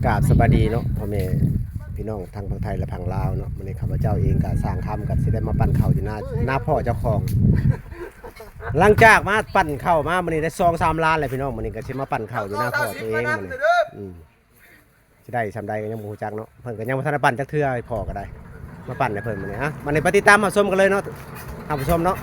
กราบสบายดีเนาะพ่อแม่พี่น้องทางฝั่งไทยและฝั่งลาวเนาะมื้อนี้ข้าพเจ้าเองก็สร้างคำกับสิได้มาปั่นข้าวอยู่หน้าพ่อเจ้าของหลังจากมาปั่นข้าวมามื้อนี้ได้2-3ล้านเลยพี่น้องมื้อนี้ก็สิมาปั่นข้าวอยู่หน้าพ่อตัวเองมื้อนี้สิได้ซำใดก็ยังบ่ฮู้จักเนาะเพิ่นก็ยังบ่ทันได้ปั่นจักเทื่อให้พ่อก็ได้มาปั่นให้เพิ่นมื้อนี้ฮะมื้อนี้ไปติดตามรับชมกันเลยเนาะท่านผู้ชมเนาะ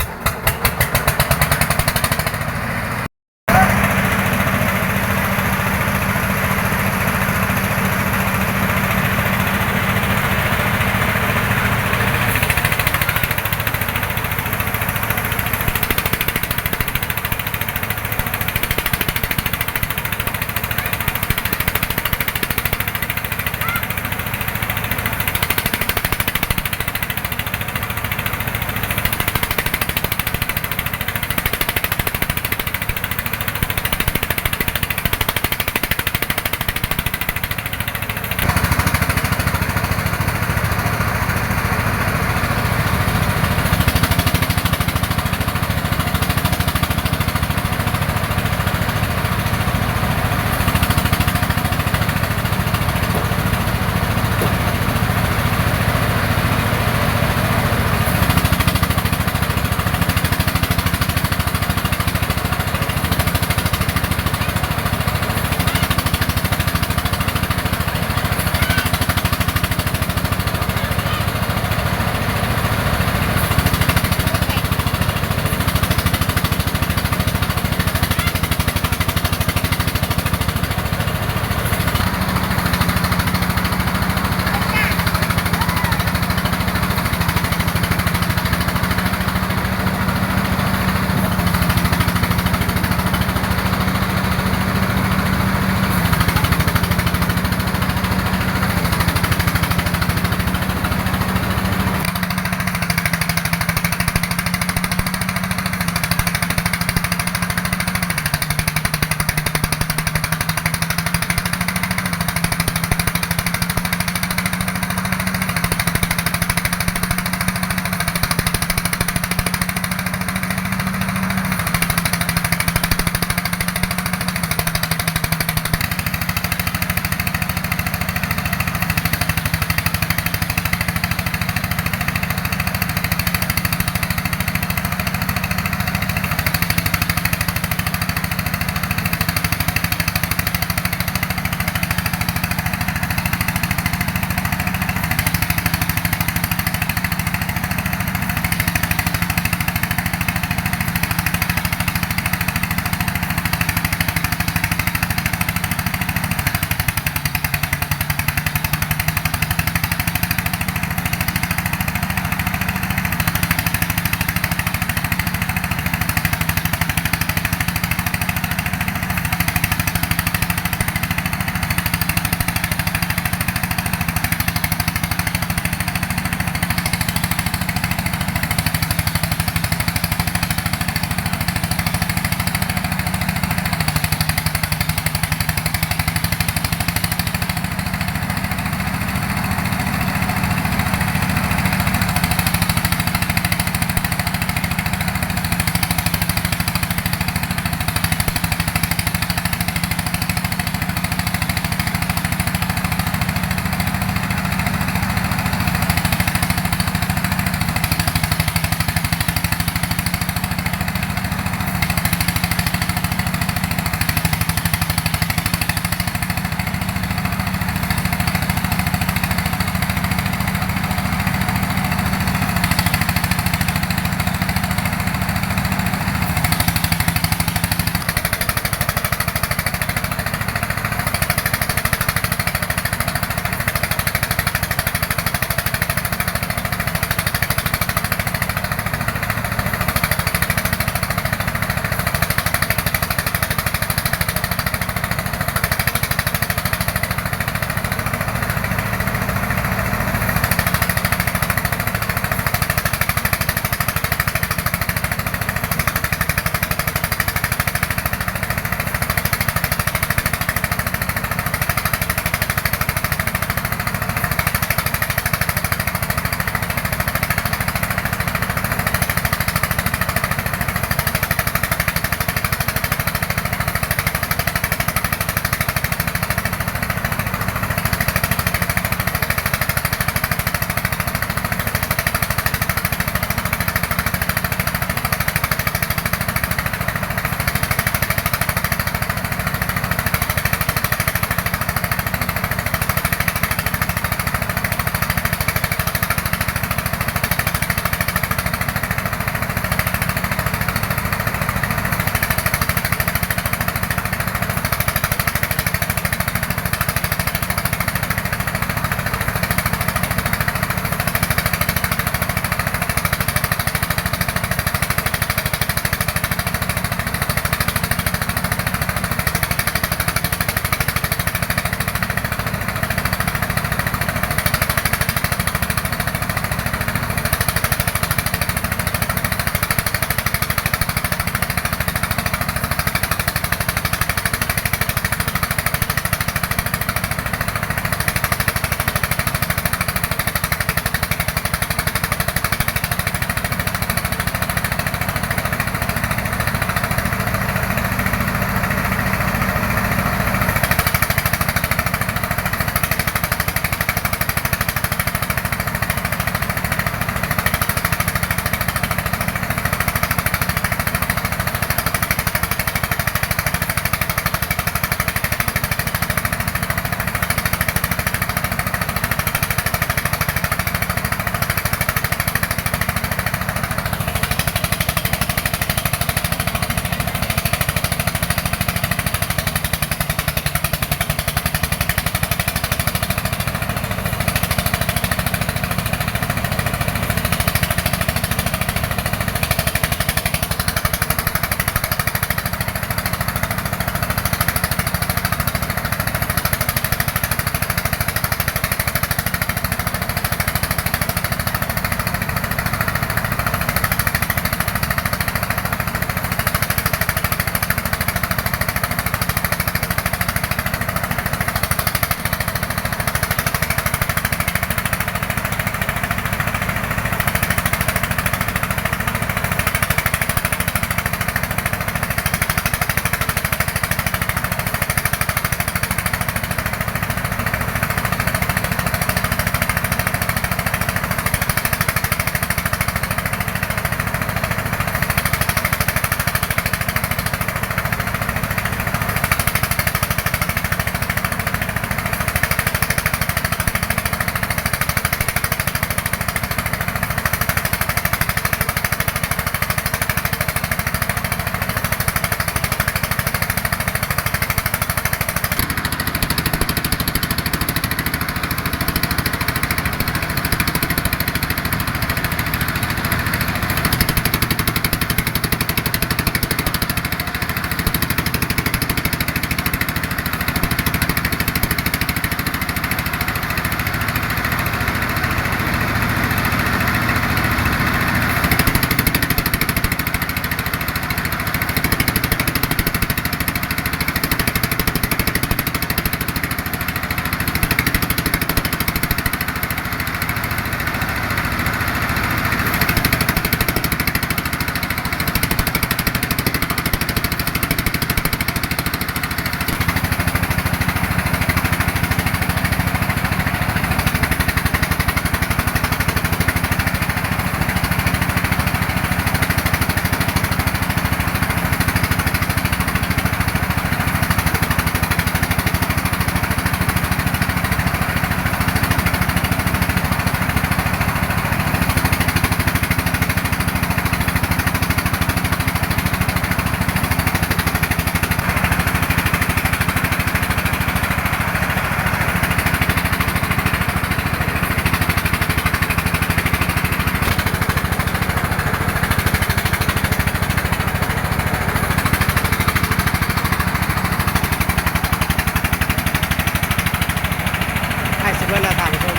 พื่อนละทางชม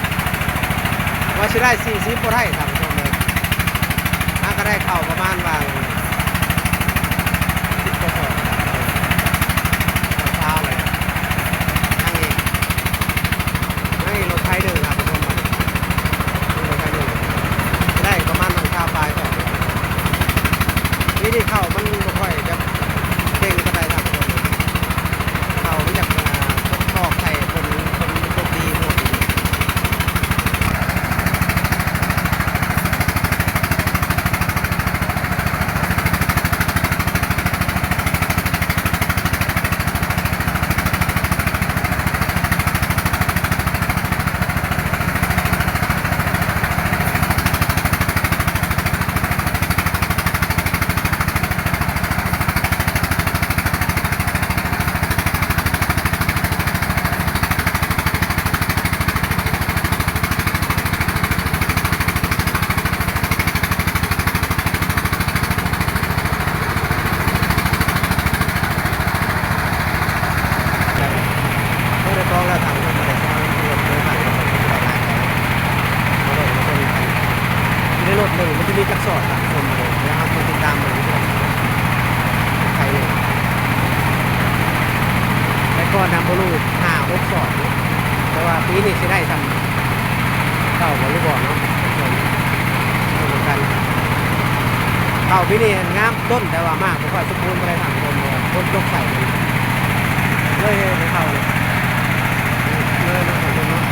ว่าสิได้40บ่ได้ทางชมเลยถ้าก็ได้เข้าประมาณวาง10กว่าเช้าเลยนั่งรถไฟเดินครับชมมารถไฟเดินได้ประมาณ1 ชาปลายต่อนี่ที่เข้ามันบ่ค่อยจะเก่งก็ได้ทางชมเข้ามันอยากทอกใส่คนโชคดีพวกนี้ มันจะมีจักรสอดตัดชมมาเลยนะครับมาติดตามเลยใครเนี่ยแต่ก่อนนำบอลู5-6 สอดแต่ว่าปีนี้จะได้ทำเต่าบอลูบอลเนาะเหมือนกันเต่าปีนี้งามต้นแต่ว่ามากผมว่าสมบูรณ์ไม่ได้ทำต้นยกใส่เลยไม่เข้าเลยนะของต้นเนาะ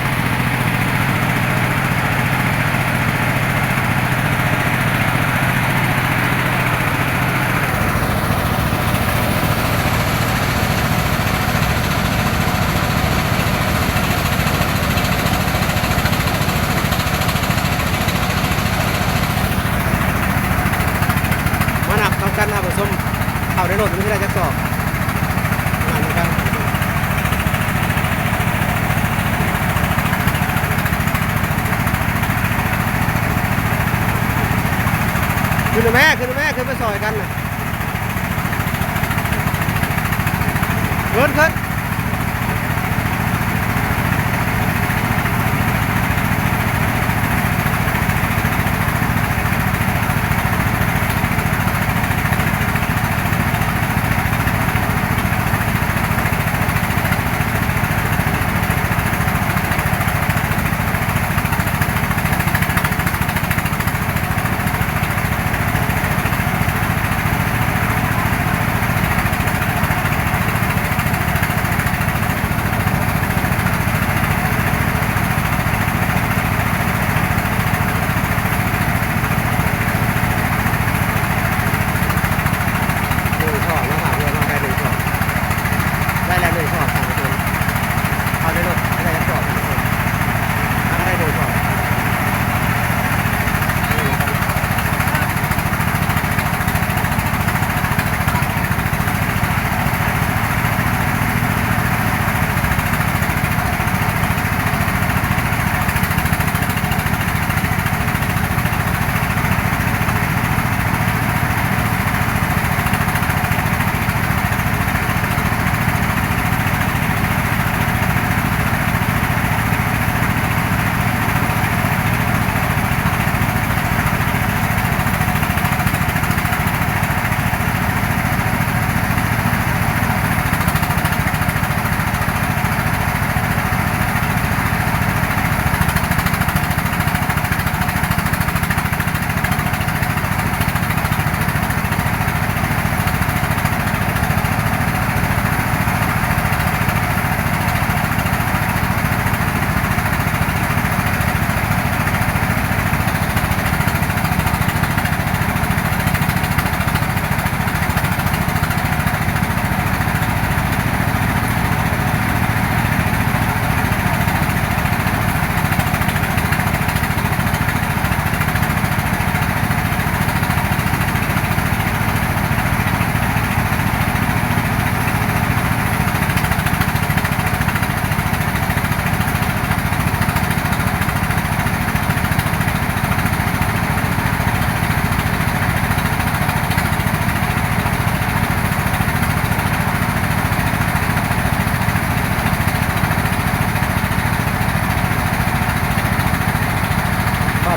กันครับผสมเข้าในรถไม่ได้จะสอบงานกันขึ้นแม่ขึ้นไปซอยกันเลยขึ้น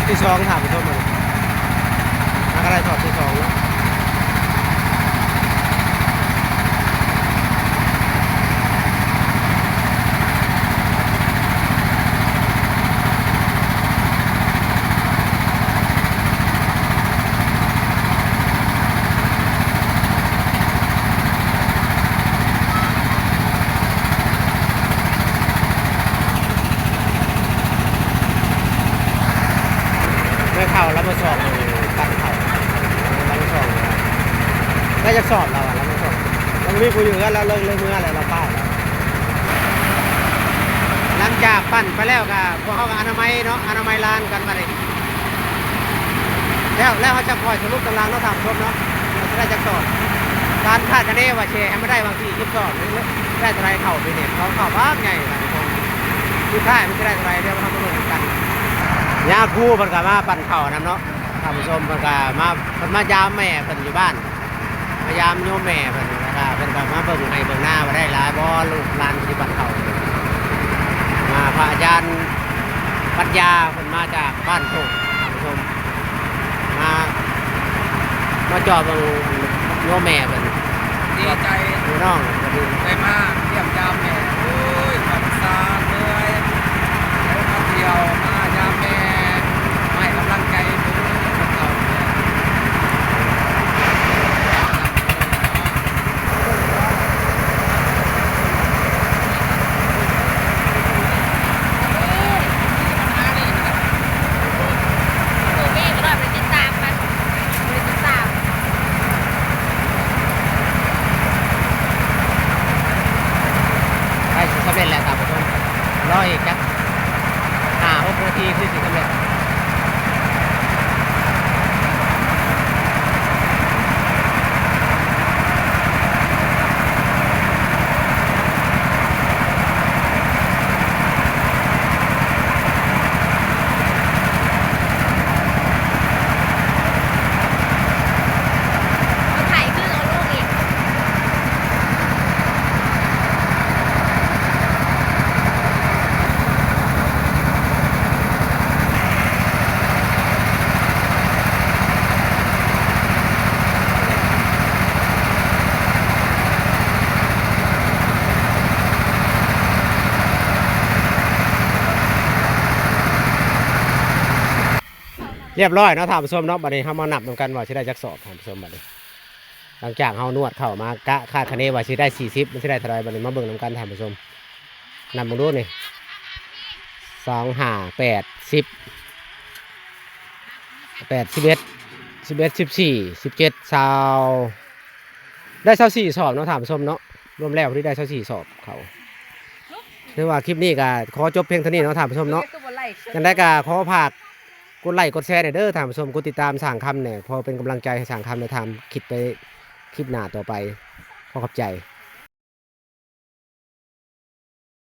ที่สองถามผู้ชมมาอะไรสอบที่สองแล้วไม่เข้าแล้วมาสอบตั้งเข้าแล้วมาสอบได้จะสอบเราแล้วมาสอบเราไม่คุยอยู่กันแล้วเลิกเมื่ออะไรเราป้าแล้วหลังจากปั้นไปแล้วก็พวกเขาก็อนามัยเนาะอนามัยลานกันมาเลยแล้วเขาจะคอยสรุปตารางเราทำครบเนาะเราจะได้จะสอบการคาดคะเนว่าเชให้ไม่ได้บางทีคิดสอบได้อะไรเข่าไปเนี่ยเขาเข่าบ้างไงนะทุกคนคือค่ายมันจะได้อะไรเดี๋ยวเรามาลงกันยาคู่มันก็มาปั่นเข่านะเนาะท่านผู้ชมมันก็มายามแม่เพิ่นอยู่บ้านมายามโยมแม่เพิ่นนะครับเพิ่นก็มาเบิ่งให้เบิ่งหน้าว่าได้หลายบ่ลูกหลานที่ปั่นเข่ามาพระอาจารย์ปัญญาเพิ่นมาจากบ้านโคกท่านผู้ชมมาจอดเบิ่งโยมแม่เพิ่นดีใจพี่น้องได้มาเยี่ยมยามแม่โอ้ยขับซาเลยแล้วมาเที่ยวมายามแม่ให้กำลังใจพวกเราสำเร็จแล้วครับผมรออีกครับ6 นาทีคือสิสำเร็จเรียบร้อยเนาะท่านผู้ชมเนาะบัดนี้เฮามานับนำกันว่าสิได้จักสอบท่านผู้ชมบัดนี้หลังจากเฮานวดเข้ามากะคาดคะเนว่าสิได้40มันสิได้เท่าไหร่บัดนี้มาเบิ่งนำกันท่านผู้ชมนับเบิ่งดูนี่2 5 8 10 8 11 11 14 17 20ได้24สอบเนาะท่านผู้ชมเนาะรวมแล้วที่ได้24สอบเขาคือว่าคลิปนี้ก็ขอจบเพียงเท่านี้เนาะท่านผู้ชมเนาะจังได้ก็ขอฝากกดไลค์กดแชร์เด้อท่านผู้ชมกดติดตามสั่งคำเนี่ยพอเป็นกำลังใจให้สั่งคำในทำคิดไปคลิปหน้าต่อไปขอขอบใจ